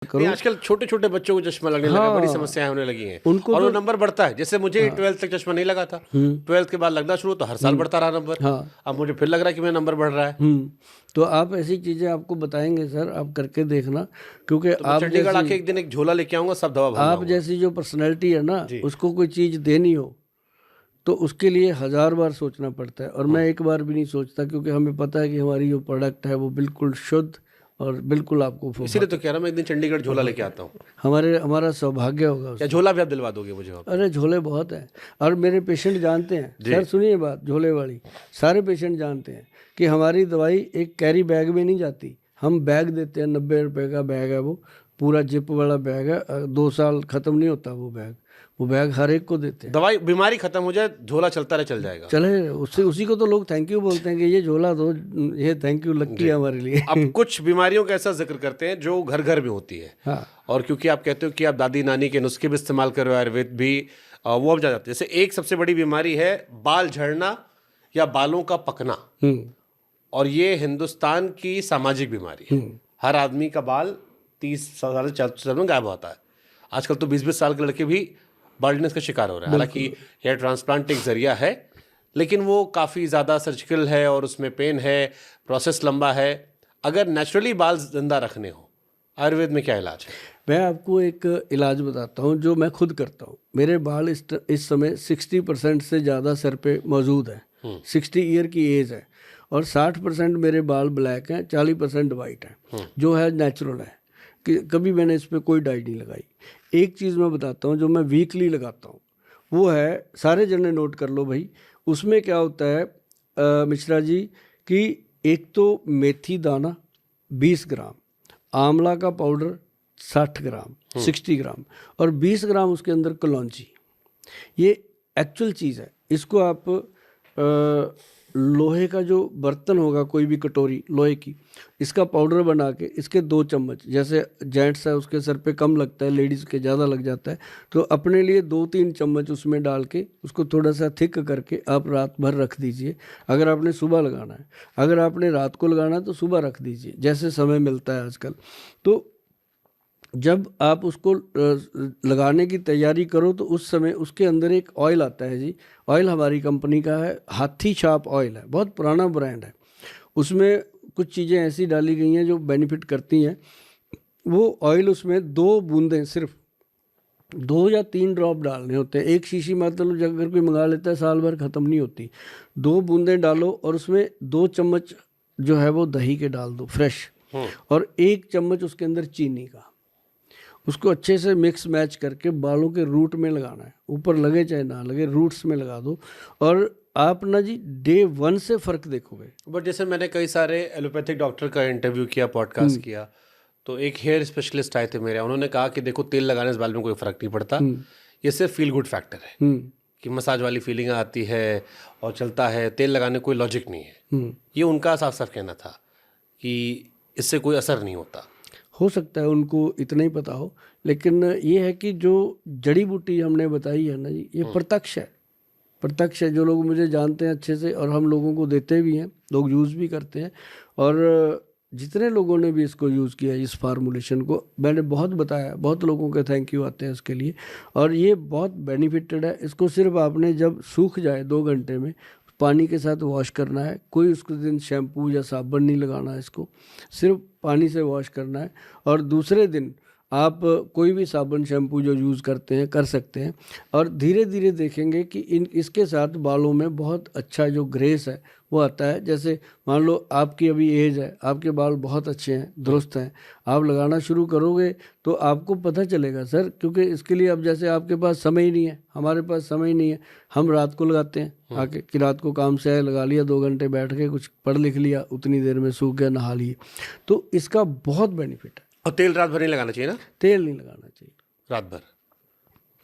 नहीं, आजकल छोटे छोटे बच्चों को चश्मा लगने लगा, बड़ी समस्याएं होने लगी हैं उनको और वो तो नंबर बढ़ता है। जैसे मुझे 12th तक चश्मा नहीं लगा था, 12th के बाद लगना शुरू तो हर साल बढ़ता रहा नंबर। अब मुझे फिर लग रहा है कि मेरा नंबर बढ़ रहा है। तो आप ऐसी चीजें आपको बताएंगे सर, आप करके देखना, क्योंकि तो मैं आप चंडीगढ़ आके जैसी एक दिन एक झोला लेके आऊंगा, सब दवा आप भरवाऊंगा। जैसी जो पर्सनैलिटी है ना, जी। उसको कोई चीज देनी हो तो उसके लिए 1000 बार सोचना पड़ता है, और मैं एक बार भी नहीं सोचता, क्योंकि हमें पता है कि हमारी जो प्रोडक्ट है वो बिल्कुल शुद्ध और बिल्कुल आपको इसीलिए तो कह रहा हूं, मैं एक दिन चंडीगढ़ झोला लेके आता हूँ। हमारा सौभाग्य होगा या उससे। झोला भी आप दिलवा दोगे मुझे वहाँ पे? अरे झोले बहुत हैं, और मेरे पेशेंट जानते हैं जी। सर, सुनिए बात झोले वाली, सारे पेशेंट जानते हैं कि हमारी दवाई एक कैरी बैग में नहीं जाती, हम बैग देते हैं, 90 रुपए का बैग है वो, पूरा जिप वाला बैग है, 2 साल ख़त्म नहीं होता वो बैग हर एक को देते हैं। दवाई बीमारी खत्म हो जाए, झोला चलता रहे, चल जाएगा। चले उससे, उसी को तो लोग थैंक यू बोलते हैं कि ये झोला दो, ये थैंक यू लक्की है हमारे लिए। अब कुछ बीमारियों का ऐसा जिक्र करते हैं जो घर घर में होती है। हाँ। और क्योंकि आप कहते हो कि आप दादी नानी के नुस्खे भी इस्तेमाल कर रहे हो, आयुर्वेद भी, वो अब जा जाते हैं। जैसे एक सबसे बड़ी बीमारी है बाल झड़ना या बालों का पकना, और ये हिंदुस्तान की सामाजिक बीमारी है। हर आदमी का बाल 30 साल 40 साल में गायब होता है। आजकल तो 20-20 साल के लड़के भी बाल्डनेस का शिकार हो रहे हैं। हालांकि हेयर ट्रांसप्लांट एक जरिया है, लेकिन वो काफ़ी ज़्यादा सर्जिकल है और उसमें पेन है, प्रोसेस लंबा है। अगर नेचुरली बाल जिंदा रखने हो, आयुर्वेद में क्या इलाज है? मैं आपको एक इलाज बताता हूँ जो मैं खुद करता हूँ। मेरे बाल इस समय 60% से ज़्यादा सर पे मौजूद है, 60 ईयर की एज है, और 60% मेरे बाल ब्लैक हैं, 40% वाइट हैं, जो है नेचुरल है, कि कभी मैंने इस पर कोई डाई नहीं लगाई। एक चीज़ मैं बताता हूँ जो मैं वीकली लगाता हूँ, वो है, सारे जने नोट कर लो भाई, उसमें क्या होता है मिश्रा जी, कि एक तो मेथी दाना 20 ग्राम, आंवला का पाउडर 60 ग्राम, 60 ग्राम, और 20 ग्राम उसके अंदर कलौंजी। ये एक्चुअल चीज़ है। इसको आप लोहे का जो बर्तन होगा, कोई भी कटोरी लोहे की, इसका पाउडर बना के इसके 2 चम्मच, जैसे जेंट्स है उसके सर पे कम लगता है, लेडीज़ के ज़्यादा लग जाता है, तो अपने लिए 2-3 चम्मच उसमें डाल के उसको थोड़ा सा थिक करके आप रात भर रख दीजिए। अगर आपने सुबह लगाना है, अगर आपने रात को लगाना है तो सुबह रख दीजिए, जैसे समय मिलता है आजकल। तो जब आप उसको लगाने की तैयारी करो तो उस समय उसके अंदर एक ऑयल आता है जी, ऑयल हमारी कंपनी का है, हाथी छाप ऑयल है, बहुत पुराना ब्रांड है। उसमें कुछ चीज़ें ऐसी डाली गई हैं जो बेनिफिट करती हैं। वो ऑयल उसमें 2 बूंदें, सिर्फ 2 या 3 ड्रॉप डालने होते हैं। एक शीशी मतलब अगर कोई मंगा लेता है साल भर ख़त्म नहीं होती। 2 बूंदें डालो और उसमें 2 चम्मच जो है वो दही के डाल दो फ्रेश, और 1 चम्मच उसके अंदर चीनी का। उसको अच्छे से मिक्स मैच करके बालों के रूट में लगाना है, ऊपर लगे चाहे ना लगे, रूट्स में लगा दो, और आप ना जी डे 1 से फ़र्क देखोगे। बट जैसे मैंने कई सारे एलोपैथिक डॉक्टर का इंटरव्यू किया, पॉडकास्ट किया, तो एक हेयर स्पेशलिस्ट आए थे मेरे, उन्होंने कहा कि देखो तेल लगाने से बाल में कोई फ़र्क नहीं पड़ता, ये सिर्फ फील गुड फैक्टर है, कि मसाज वाली फीलिंग आती है और चलता है, तेल लगाने कोई लॉजिक नहीं है। ये उनका साफ साफ कहना था कि इससे कोई असर नहीं होता। हो सकता है उनको इतना ही पता हो, लेकिन ये है कि जो जड़ी बूटी हमने बताई है ना जी, ये प्रत्यक्ष है, प्रत्यक्ष है। जो लोग मुझे जानते हैं अच्छे से, और हम लोगों को देते भी हैं, लोग यूज़ भी करते हैं, और जितने लोगों ने भी इसको यूज़ किया, इस फार्मूलेशन को मैंने बहुत बताया, बहुत लोगों के थैंक यू आते हैं इसके लिए, और ये बहुत बेनिफिटेड है। इसको सिर्फ आपने जब सूख जाए 2 घंटे में पानी के साथ वॉश करना है, कोई उसके दिन शैम्पू या साबुन नहीं लगाना है, इसको सिर्फ पानी से वॉश करना है, और दूसरे दिन आप कोई भी साबुन शैम्पू जो यूज़ करते हैं कर सकते हैं, और धीरे धीरे देखेंगे कि इसके साथ बालों में बहुत अच्छा जो ग्रेस है वो आता है। जैसे मान लो आपकी अभी एज है, आपके बाल बहुत अच्छे हैं, दुरुस्त हैं, आप लगाना शुरू करोगे तो आपको पता चलेगा सर, क्योंकि इसके लिए अब जैसे आपके पास समय ही नहीं है, हमारे पास समय ही नहीं है, हम रात को लगाते हैं आके, कि रात को काम से आए, लगा लिया, 2 घंटे बैठ के कुछ पढ़ लिख लिया, उतनी देर में सूख गया, नहा लिए, तो इसका बहुत बेनिफिट है। और तेल रात भर नहीं लगाना चाहिए ना? तेल नहीं लगाना चाहिए रात भर।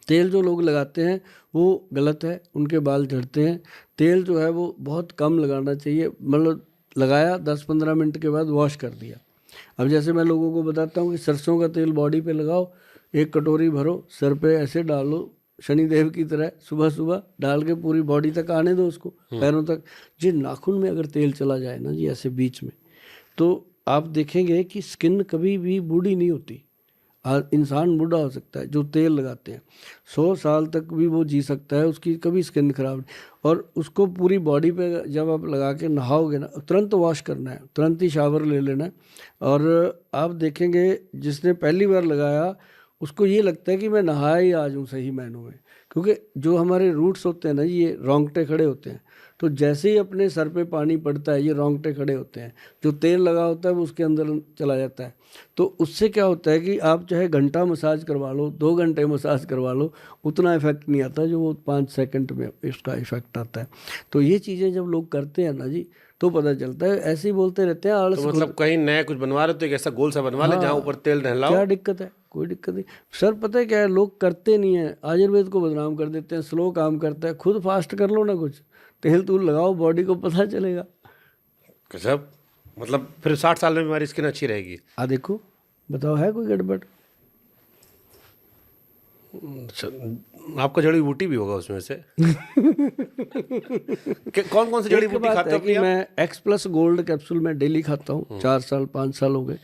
तेल जो लोग लगाते हैं वो गलत है, उनके बाल झड़ते हैं। तेल जो है वो बहुत कम लगाना चाहिए, मतलब लगाया 10-15 मिनट के बाद वॉश कर दिया। अब जैसे मैं लोगों को बताता हूँ कि सरसों का तेल बॉडी पे लगाओ, 1 कटोरी भरो, सर पे ऐसे डालो शनिदेव की तरह, सुबह सुबह डाल के पूरी बॉडी तक आने दो उसको, पैरों तक। जी नाखून में अगर तेल चला जाए ना जी ऐसे बीच में, तो आप देखेंगे कि स्किन कभी भी बूढ़ी नहीं होती, इंसान बूढ़ा हो सकता है जो तेल लगाते हैं, 100 साल तक भी वो जी सकता है, उसकी कभी स्किन खराब नहीं। और उसको पूरी बॉडी पे जब आप लगा के नहाओगे ना, तुरंत वॉश करना है, तुरंत ही शावर ले लेना है। और आप देखेंगे जिसने पहली बार लगाया उसको ये लगता है कि मैं नहाया ही आज हूँ सही मायनों में, क्योंकि जो हमारे रूट्स होते हैं ना, ये रोंगटे खड़े होते हैं। तो जैसे ही अपने सर पे पानी पड़ता है ये रोंगटे खड़े होते हैं, जो तेल लगा होता है वो उसके अंदर चला जाता है। तो उससे क्या होता है कि आप चाहे घंटा मसाज करवा लो, 2 घंटे मसाज करवा लो, उतना इफेक्ट नहीं आता जो वो 5 सेकंड में इसका इफेक्ट आता है। तो ये चीज़ें जब लोग करते हैं ना जी, तो पता चलता है। ऐसे ही बोलते रहते हैं आलस। तो मतलब कहीं नया कुछ बनवा रहे हो तो एक ऐसा गोल सा बनवा ले जहाँ ऊपर तेल नहलाओ। क्या दिक्कत है? कोई दिक्कत नहीं सर। पता है क्या है, लोग करते नहीं है, आयुर्वेद को बदनाम कर देते हैं, स्लो काम करता है। खुद फास्ट कर लो ना, कुछ तेल तूल लगाओ, बॉडी को पता चलेगा। गजब। मतलब फिर 60 साल में हमारी स्किन अच्छी रहेगी। देखो बताओ, है कोई गड़बड़? अच्छा, आपका जड़ी बूटी भी होगा उसमें से। कौन कौन सी जड़ी बूटी खाते हो? कि मैं एक्स+ गोल्ड कैप्सूल मैं डेली खाता हूँ, 4 साल 5 साल हो गए।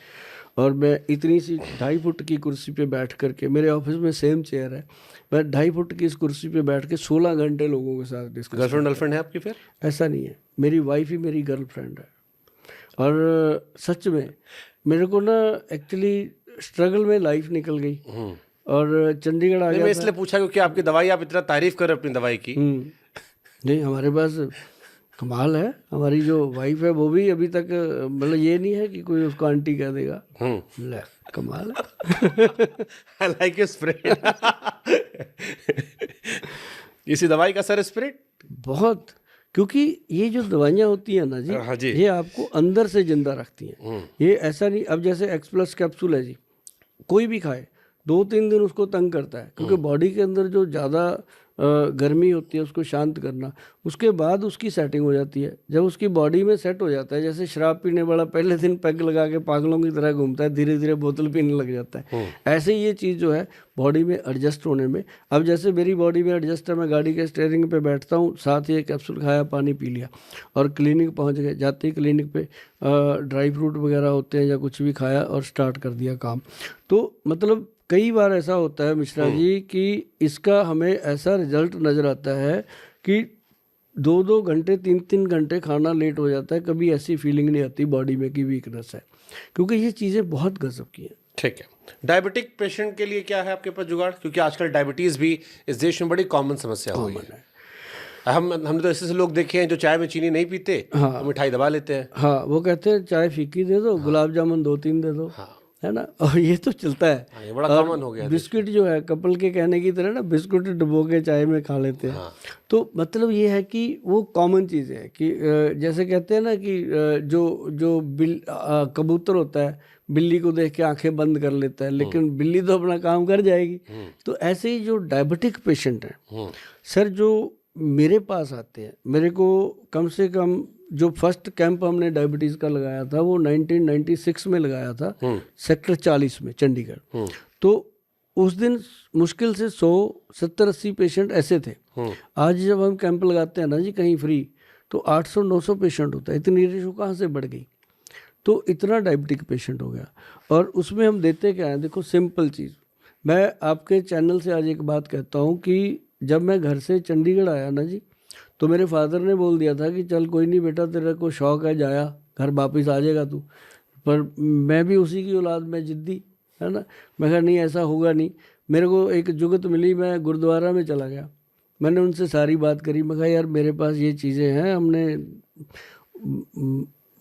और मैं इतनी सी 2.5 फुट की कुर्सी पे बैठ करके, मेरे ऑफिस में सेम चेयर है, मैं 2.5 फुट की इस कुर्सी पे बैठ के 16 घंटे लोगों के साथ डिस्कस। गर्लफ्रेंड है आपकी फिर? ऐसा नहीं है, मेरी वाइफ ही मेरी गर्लफ्रेंड है। और सच में मेरे को ना एक्चुअली स्ट्रगल में लाइफ निकल गई और चंडीगढ़ आ गया। मैं इसलिए पूछा क्योंकि आपकी दवाई, आप इतना तारीफ कर रहे हो अपनी दवाई की। नहीं, हमारे पास कमाल है। हमारी जो वाइफ है वो भी अभी तक, मतलब ये नहीं है कि कोई उसको आंटी कह देगा। ले, कमाल है। I like your spirit. इसी दवाई का सर स्पिरिट बहुत, क्योंकि ये जो दवाइयाँ होती हैं ना जी, हाँ जी, ये आपको अंदर से जिंदा रखती हैं। ये ऐसा नहीं, अब जैसे एक्स+ कैप्सूल है जी, कोई भी खाए 2-3 दिन उसको तंग करता है, क्योंकि बॉडी के अंदर जो ज़्यादा गर्मी होती है उसको शांत करना, उसके बाद उसकी सेटिंग हो जाती है। जब उसकी बॉडी में सेट हो जाता है, जैसे शराब पीने वाला पहले दिन पैग लगा के पागलों की तरह घूमता है, धीरे धीरे बोतल पीने लग जाता है, ऐसे ही ये चीज़ जो है बॉडी में एडजस्ट होने में, अब जैसे मेरी बॉडी में एडजस्ट है, मैं गाड़ी के स्टीयरिंग पे बैठता हूँ, साथ ही एक कैप्सूल खाया, पानी पी लिया और क्लिनिक पहुँच गए। जाते ही क्लिनिक पे ड्राई फ्रूट वगैरह होते हैं या कुछ भी खाया और स्टार्ट कर दिया काम। तो मतलब कई बार ऐसा होता है मिश्रा जी कि इसका हमें ऐसा रिजल्ट नज़र आता है कि 2-2 घंटे 3-3 घंटे खाना लेट हो जाता है, कभी ऐसी फीलिंग नहीं आती बॉडी में कि वीकनेस है, क्योंकि ये चीज़ें बहुत गजब की हैं। ठीक है। डायबिटिक पेशेंट के लिए क्या है आपके पास जुगाड़? क्योंकि आजकल डायबिटीज़ भी इस देश में बड़ी कॉमन समस्या हो गई है। हमने तो ऐसे लोग देखे हैं जो चाय में चीनी नहीं पीते, हाँ, तो मिठाई दबा लेते हैं। हाँ, वो कहते हैं चाय फीकी दे दो, गुलाब जामुन 2-3 दे दो, हाँ, है ना। और ये तो चलता है, हाँ, ये बड़ा कॉमन हो गया। बिस्किट जो है कपल के कहने की तरह ना, बिस्कुट डुबो के चाय में खा लेते हैं। हाँ। तो मतलब ये है कि वो कॉमन चीज़ है कि जैसे कहते हैं ना कि जो कबूतर होता है, बिल्ली को देख के आंखें बंद कर लेता है, लेकिन बिल्ली तो अपना काम कर जाएगी। तो ऐसे ही जो डायबिटिक पेशेंट हैं सर, जो मेरे पास आते हैं, मेरे को कम से कम जो फर्स्ट कैंप हमने डायबिटीज़ का लगाया था वो 1996 में लगाया था, सेक्टर 40 में चंडीगढ़। तो उस दिन मुश्किल से 100-70-80 पेशेंट ऐसे थे। आज जब हम कैंप लगाते हैं ना जी कहीं फ्री, तो 800-900 पेशेंट होता है। इतनी रेशो कहाँ से बढ़ गई? तो इतना डायबिटिक पेशेंट हो गया। और उसमें हम देते क्या है, देखो सिंपल चीज़, मैं आपके चैनल से आज एक बात कहता हूँ कि जब मैं घर से चंडीगढ़ आया ना जी, तो मेरे फादर ने बोल दिया था कि चल कोई नहीं बेटा, तेरे को शौक है, जाया घर वापस आ जाएगा तू। पर मैं भी उसी की औलाद, मैं जिद्दी, है ना। मैं कहा नहीं, ऐसा होगा नहीं। मेरे को एक जुगत मिली, मैं गुरुद्वारा में चला गया, मैंने उनसे सारी बात करी। मैं कहा यार मेरे पास ये चीज़ें हैं, हमने,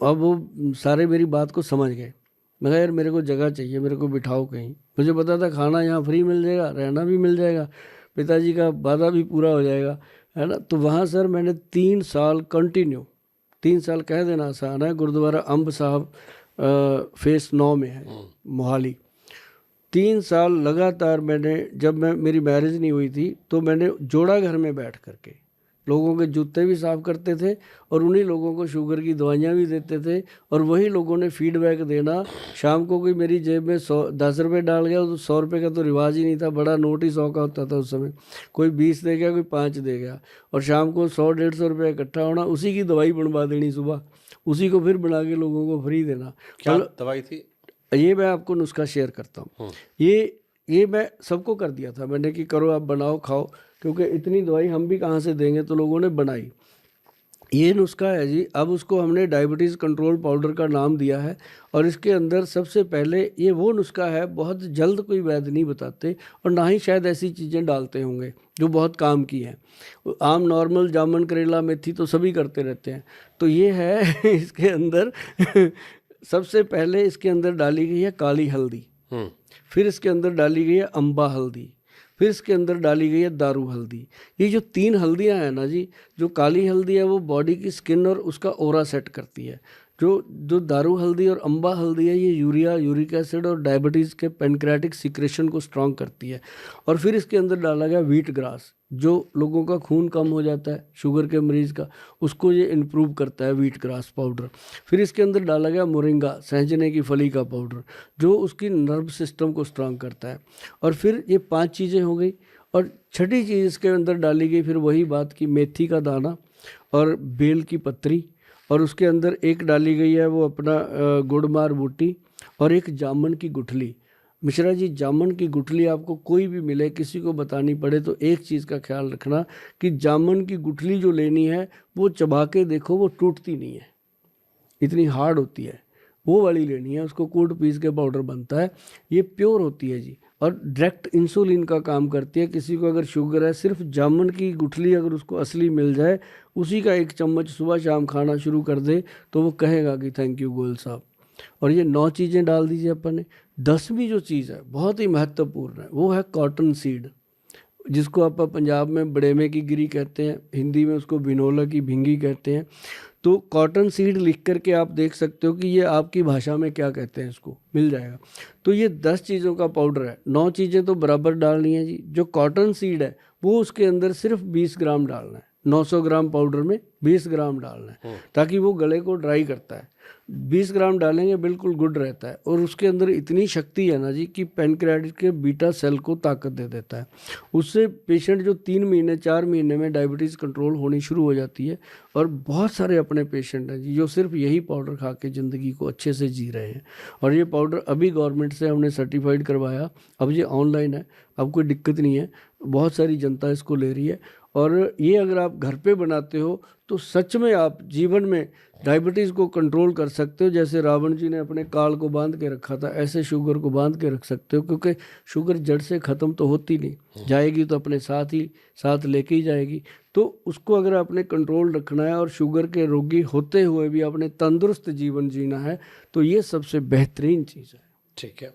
अब वो सारे मेरी बात को समझ गए। मैं कहा यार मेरे को जगह चाहिए, मेरे को बिठाओ कहीं। मुझे पता था खाना यहाँ फ्री मिल जाएगा, रहना भी मिल जाएगा, पिताजी का वादा भी पूरा हो जाएगा, है ना। तो वहाँ सर मैंने 3 साल कंटिन्यू, 3 साल कह देना आसान है, गुरुद्वारा अम्ब साहब फेस 9 में है मोहाली। 3 साल लगातार मैंने, जब मेरी मैरिज नहीं हुई थी तो मैंने जोड़ा घर में बैठ करके लोगों के जूते भी साफ़ करते थे और उन्हीं लोगों को शुगर की दवाइयाँ भी देते थे, और वही लोगों ने फीडबैक देना। शाम को कोई मेरी जेब में 10 रुपये डाल गया, तो 100 रुपये का तो रिवाज ही नहीं था, बड़ा नोट ही 100 का होता था उस समय। कोई 20 दे गया, कोई 5 दे गया, और शाम को 100-150 रुपये इकट्ठा होना, उसी की दवाई बनवा देनी सुबह, उसी को फिर बना के लोगों को फ्री देना। क्या दवाई थी? ये मैं आपको नुस्खा शेयर करता हूँ। ये मैं सबको कर दिया था मैंने कि करो आप, बनाओ खाओ, क्योंकि इतनी दवाई हम भी कहाँ से देंगे, तो लोगों ने बनाई। ये नुस्खा है जी। अब उसको हमने डायबिटीज़ कंट्रोल पाउडर का नाम दिया है। और इसके अंदर सबसे पहले ये वो नुस्खा है, बहुत जल्द कोई वैद्य नहीं बताते और ना ही शायद ऐसी चीज़ें डालते होंगे जो बहुत काम की हैं। आम नॉर्मल जामुन, करेला, मेथी तो सभी करते रहते हैं। तो ये है इसके अंदर सबसे पहले इसके अंदर डाली गई है काली हल्दी, फिर इसके अंदर डाली गई है अम्बा हल्दी, फिर इसके अंदर डाली गई है दारू हल्दी। ये जो 3 हल्दियां हैं ना जी, जो काली हल्दी है वो बॉडी की स्किन और उसका ओरा सेट करती है। जो दारू हल्दी और अम्बा हल्दी है, ये यूरिया, यूरिक एसिड और डायबिटीज़ के पेनक्रियाटिक सीक्रेशन को स्ट्रॉन्ग करती है। और फिर इसके अंदर डाला गया व्हीट ग्रास, जो लोगों का खून कम हो जाता है, शुगर के मरीज़ का, उसको ये इम्प्रूव करता है व्हीट ग्रास पाउडर। फिर इसके अंदर डाला गया मोरिंगा, सहजने की फली का पाउडर, जो उसकी नर्व सिस्टम को स्ट्रॉन्ग करता है। और फिर ये 5 चीज़ें हो गई। और छठी चीज़ इसके अंदर डाली गई फिर वही बात कि मेथी का दाना और बेल की पत्री, और उसके अंदर एक डाली गई है वो अपना गुड़मार बूटी, और एक जामुन की गुठली। मिश्रा जी, जामुन की गुठली आपको कोई भी मिले, किसी को बतानी पड़े, तो एक चीज़ का ख्याल रखना कि जामुन की गुठली जो लेनी है वो चबा के देखो, वो टूटती नहीं है, इतनी हार्ड होती है, वो वाली लेनी है। उसको कूट पीस के पाउडर बनता है, ये प्योर होती है जी, और डायरेक्ट इंसुलिन का काम करती है। किसी को अगर शुगर है, सिर्फ जामुन की गुठली अगर उसको असली मिल जाए, उसी का 1 चम्मच सुबह शाम खाना शुरू कर दे, तो वो कहेगा कि थैंक यू गोयल साहब। और ये 9 चीज़ें डाल दीजिए अपन ने। 10वीं जो चीज़ है बहुत ही महत्वपूर्ण है, वो है कॉटन सीड, जिसको आप पंजाब में बड़ेमे की गिरी कहते हैं, हिंदी में उसको बिनोला की भिंगी कहते हैं। तो कॉटन सीड लिख करके आप देख सकते हो कि ये आपकी भाषा में क्या कहते हैं, इसको मिल जाएगा। तो ये 10 चीज़ों का पाउडर है। 9 चीज़ें तो बराबर डालनी है जी। जो कॉटन सीड है वो उसके अंदर सिर्फ 20 ग्राम डालना है। 900 ग्राम पाउडर में 20 ग्राम डालना है, ताकि वो गले को ड्राई करता है। 20 ग्राम डालेंगे, बिल्कुल गुड रहता है। और उसके अंदर इतनी शक्ति है ना जी कि पेनक्रियाटिस के बीटा सेल को ताकत दे देता है। उससे पेशेंट जो 3 महीने 4 महीने में डायबिटीज़ कंट्रोल होनी शुरू हो जाती है। और बहुत सारे अपने पेशेंट हैं जी जो सिर्फ यही पाउडर खा के ज़िंदगी को अच्छे से जी रहे हैं। और ये पाउडर अभी गवर्नमेंट से हमने सर्टिफाइड करवाया, अब ये ऑनलाइन है, अब कोई दिक्कत नहीं है, बहुत सारी जनता इसको ले रही है। और ये अगर आप घर पे बनाते हो तो सच में आप जीवन में डायबिटीज़ को कंट्रोल कर सकते हो। जैसे रावण जी ने अपने काल को बांध के रखा था, ऐसे शुगर को बांध के रख सकते हो, क्योंकि शुगर जड़ से ख़त्म तो होती नहीं, जाएगी तो अपने साथ लेके ही जाएगी। तो उसको अगर आपने कंट्रोल रखना है और शुगर के रोगी होते हुए भी आपने तंदुरुस्त जीवन जीना है, तो ये सबसे बेहतरीन चीज़ है। ठीक है।